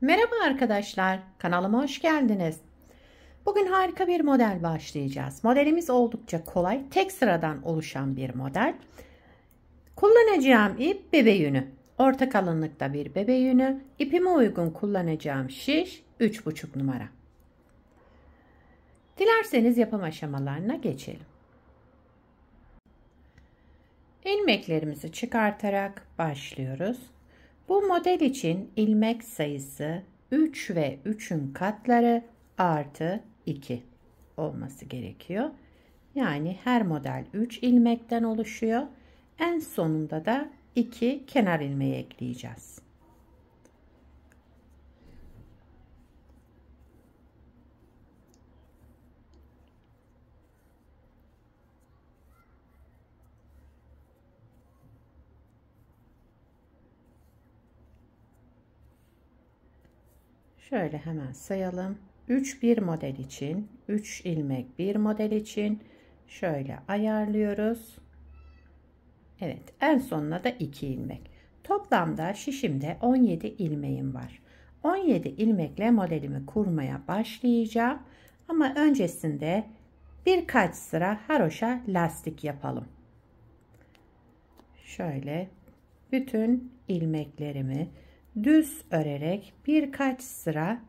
Merhaba arkadaşlar, kanalıma hoş geldiniz. Bugün harika bir model başlayacağız. Modelimiz oldukça kolay, tek sıradan oluşan bir model. Kullanacağım ip bebe yünü. Orta kalınlıkta bir bebe yünü. İpime uygun kullanacağım şiş 3,5 numara. Dilerseniz yapım aşamalarına geçelim. İlmeklerimizi çıkartarak başlıyoruz. Bu model için ilmek sayısı 3 ve 3'ün katları artı 2 olması gerekiyor. Yani her model 3 ilmekten oluşuyor. En sonunda da 2 kenar ilmeği ekleyeceğiz. Şöyle hemen sayalım. 3 bir model için, 3 ilmek bir model için şöyle ayarlıyoruz. Evet, en sonuna da 2 ilmek. Toplamda şişimde 17 ilmeğim var. 17 ilmekle modelimi kurmaya başlayacağım. Ama öncesinde birkaç sıra haroşa lastik yapalım. Şöyle bütün ilmeklerimi düz örerek birkaç sıra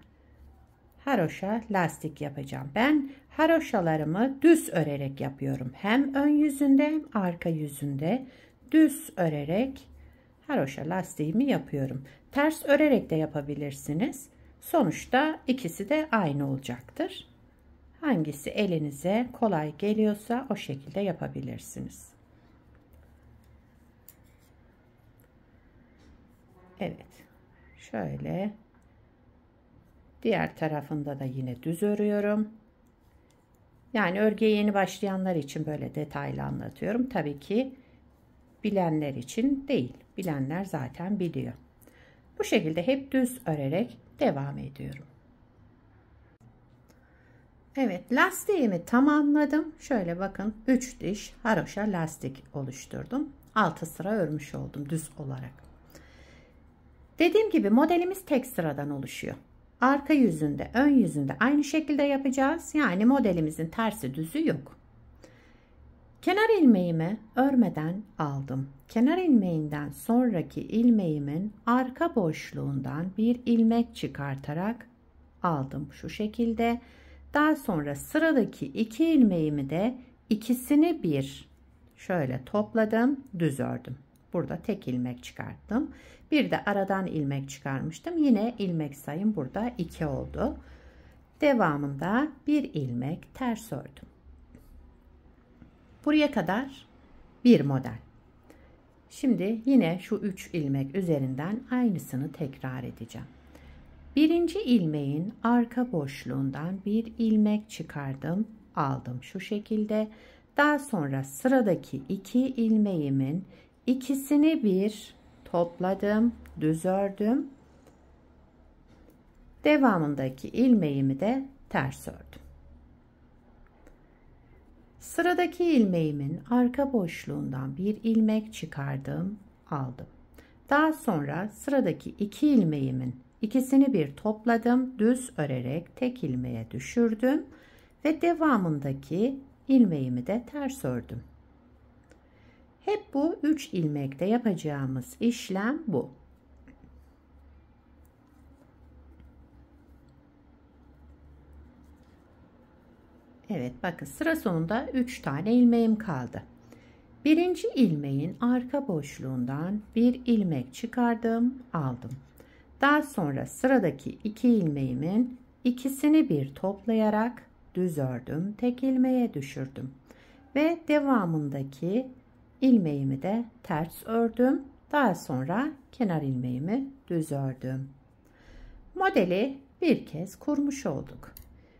haroşa lastik yapacağım. Ben haroşalarımı düz örerek yapıyorum. Hem ön yüzünde hem arka yüzünde düz örerek haroşa lastiğimi yapıyorum. Ters örerek de yapabilirsiniz. Sonuçta ikisi de aynı olacaktır. Hangisi elinize kolay geliyorsa o şekilde yapabilirsiniz. Evet. Şöyle diğer tarafında da yine düz örüyorum. Yani örgüye yeni başlayanlar için böyle detaylı anlatıyorum. Tabii ki bilenler için değil. Bilenler zaten biliyor. Bu şekilde hep düz örerek devam ediyorum. Evet, lastiğimi tamamladım. Şöyle bakın 3 diş haroşa lastik oluşturdum. 6 sıra örmüş oldum düz olarak. Dediğim gibi modelimiz tek sıradan oluşuyor. Arka yüzünde, ön yüzünde aynı şekilde yapacağız. Yani modelimizin tersi düzü yok. Kenar ilmeğimi örmeden aldım. Kenar ilmeğinden sonraki ilmeğimin arka boşluğundan bir ilmek çıkartarak aldım şu şekilde. Daha sonra sıradaki 2 ilmeğimi de ikisini bir şöyle topladım, düz ördüm. Burada tek ilmek çıkarttım. Bir de aradan ilmek çıkarmıştım. Yine ilmek sayım burada 2 oldu. Devamında bir ilmek ters ördüm. Buraya kadar bir model. Şimdi yine şu 3 ilmek üzerinden aynısını tekrar edeceğim. Birinci ilmeğin arka boşluğundan bir ilmek çıkardım, aldım şu şekilde. Daha sonra sıradaki 2 ilmeğimin ikisini bir topladım, düz ördüm. Devamındaki ilmeğimi de ters ördüm. Sıradaki ilmeğimin arka boşluğundan bir ilmek çıkardım, aldım. Daha sonra sıradaki 2 ilmeğimin ikisini bir topladım, düz örerek tek ilmeğe düşürdüm ve devamındaki ilmeğimi de ters ördüm. Hep bu 3 ilmekte yapacağımız işlem bu. Evet, bakın sıra sonunda 3 tane ilmeğim kaldı. Birinci ilmeğin arka boşluğundan bir ilmek çıkardım, aldım. Daha sonra sıradaki 2 ilmeğimin ikisini bir toplayarak düz ördüm, tek ilmeğe düşürdüm ve devamındaki ilmeğimi de ters ördüm. Daha sonra kenar ilmeğimi düz ördüm. Modeli bir kez kurmuş olduk.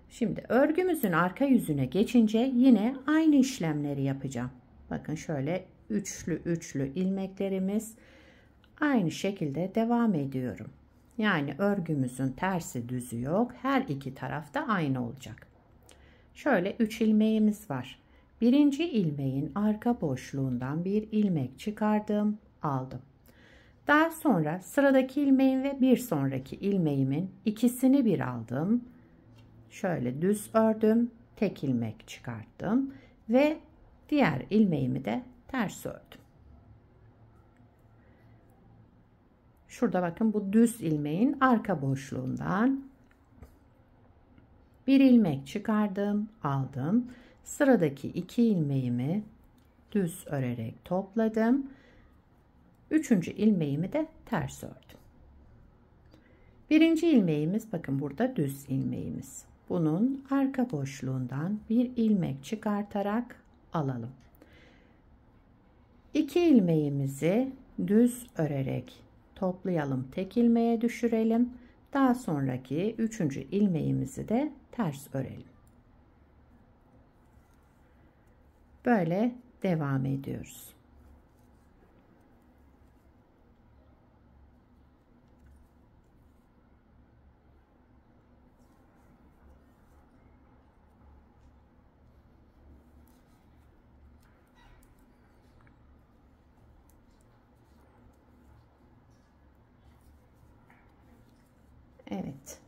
Şimdi örgümüzün arka yüzüne geçince yine aynı işlemleri yapacağım. Bakın şöyle üçlü ilmeklerimiz aynı şekilde devam ediyorum. Yani örgümüzün tersi düzü yok. Her iki tarafta aynı olacak. Şöyle 3 ilmeğimiz var. Birinci ilmeğin arka boşluğundan bir ilmek çıkardım, aldım. Daha sonra sıradaki ilmeğin ve bir sonraki ilmeğimin ikisini bir aldım. Şöyle düz ördüm, tek ilmek çıkarttım ve diğer ilmeğimi de ters ördüm. Şurada bakın, bu düz ilmeğin arka boşluğundan bir ilmek çıkardım, aldım. Sıradaki iki ilmeğimi düz örerek topladım. Üçüncü ilmeğimi de ters ördüm. Birinci ilmeğimiz, bakın burada düz ilmeğimiz. Bunun arka boşluğundan bir ilmek çıkartarak alalım. İki ilmeğimizi düz örerek toplayalım, tek ilmeğe düşürelim. Daha sonraki üçüncü ilmeğimizi de ters örelim. Böyle devam ediyoruz. Evet.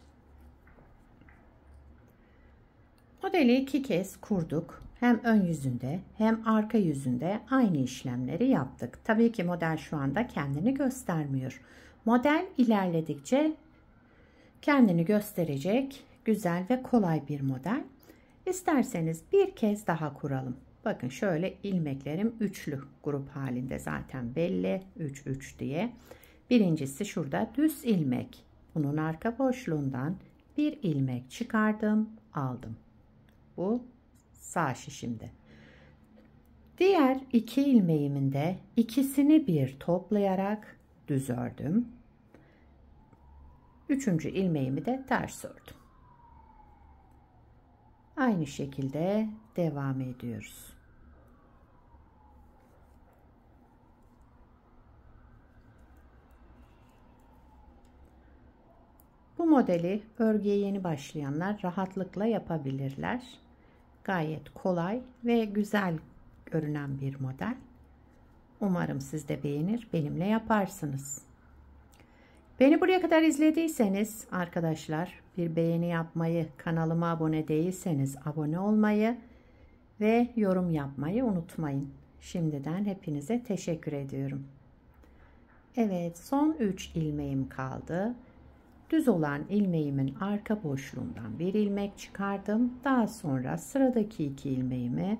Modeli iki kez kurduk. Hem ön yüzünde hem arka yüzünde aynı işlemleri yaptık. Tabii ki model şu anda kendini göstermiyor. Model ilerledikçe kendini gösterecek güzel ve kolay bir model. İsterseniz bir kez daha kuralım. Bakın şöyle, ilmeklerim üçlü grup halinde zaten belli. 3 3 diye. Birincisi şurada düz ilmek. Bunun arka boşluğundan bir ilmek çıkardım, aldım. Bu sağ şişimde. Diğer iki ilmeğimin de ikisini bir toplayarak düz ördüm. Üçüncü ilmeğimi de ters ördüm. Aynı şekilde devam ediyoruz. Bu modeli örgüye yeni başlayanlar rahatlıkla yapabilirler. Gayet kolay ve güzel görünen bir model. Umarım siz de beğenir, benimle yaparsınız. Beni buraya kadar izlediyseniz arkadaşlar, bir beğeni yapmayı, kanalıma abone değilseniz abone olmayı ve yorum yapmayı unutmayın. Şimdiden hepinize teşekkür ediyorum. Evet, son 3 ilmeğim kaldı. Düz olan ilmeğimin arka boşluğundan bir ilmek çıkardım. Daha sonra sıradaki iki ilmeğimi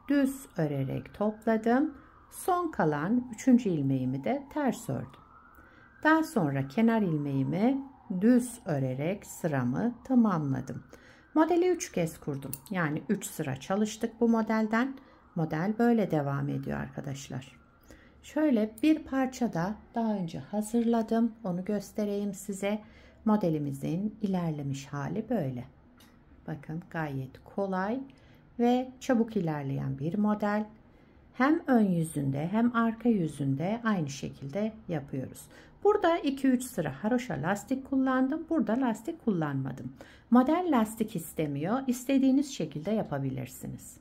düz örerek topladım. Son kalan 3. ilmeğimi de ters ördüm. Daha sonra kenar ilmeğimi düz örerek sıramı tamamladım. Modeli 3 kez kurdum. Yani 3 sıra çalıştık bu modelden. Model böyle devam ediyor arkadaşlar. Şöyle bir parça da daha önce hazırladım. Onu göstereyim size. Modelimizin ilerlemiş hali böyle. Bakın, gayet kolay ve çabuk ilerleyen bir model. Hem ön yüzünde hem arka yüzünde aynı şekilde yapıyoruz. Burada 2-3 sıra haroşa lastik kullandım. Burada lastik kullanmadım. Model lastik istemiyor. İstediğiniz şekilde yapabilirsiniz.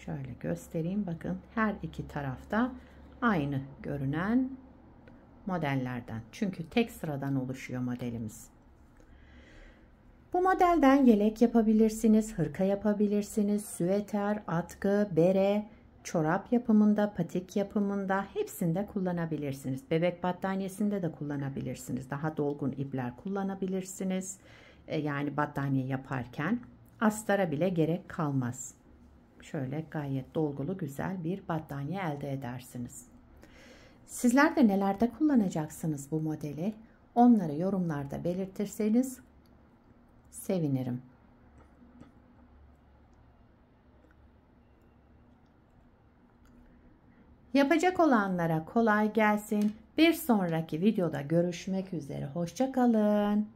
Şöyle göstereyim. Bakın, her iki tarafta aynı görünen modellerden. Çünkü tek sıradan oluşuyor modelimiz. Bu modelden yelek yapabilirsiniz, hırka yapabilirsiniz, süveter, atkı, bere, çorap yapımında, patik yapımında hepsinde kullanabilirsiniz. Bebek battaniyesinde de kullanabilirsiniz. Daha dolgun ipler kullanabilirsiniz. Yani battaniye yaparken astara bile gerek kalmaz. Şöyle gayet dolgulu güzel bir battaniye elde edersiniz. Sizler de nelerde kullanacaksınız bu modeli? Onları yorumlarda belirtirseniz sevinirim. Yapacak olanlara kolay gelsin. Bir sonraki videoda görüşmek üzere. Hoşça kalın.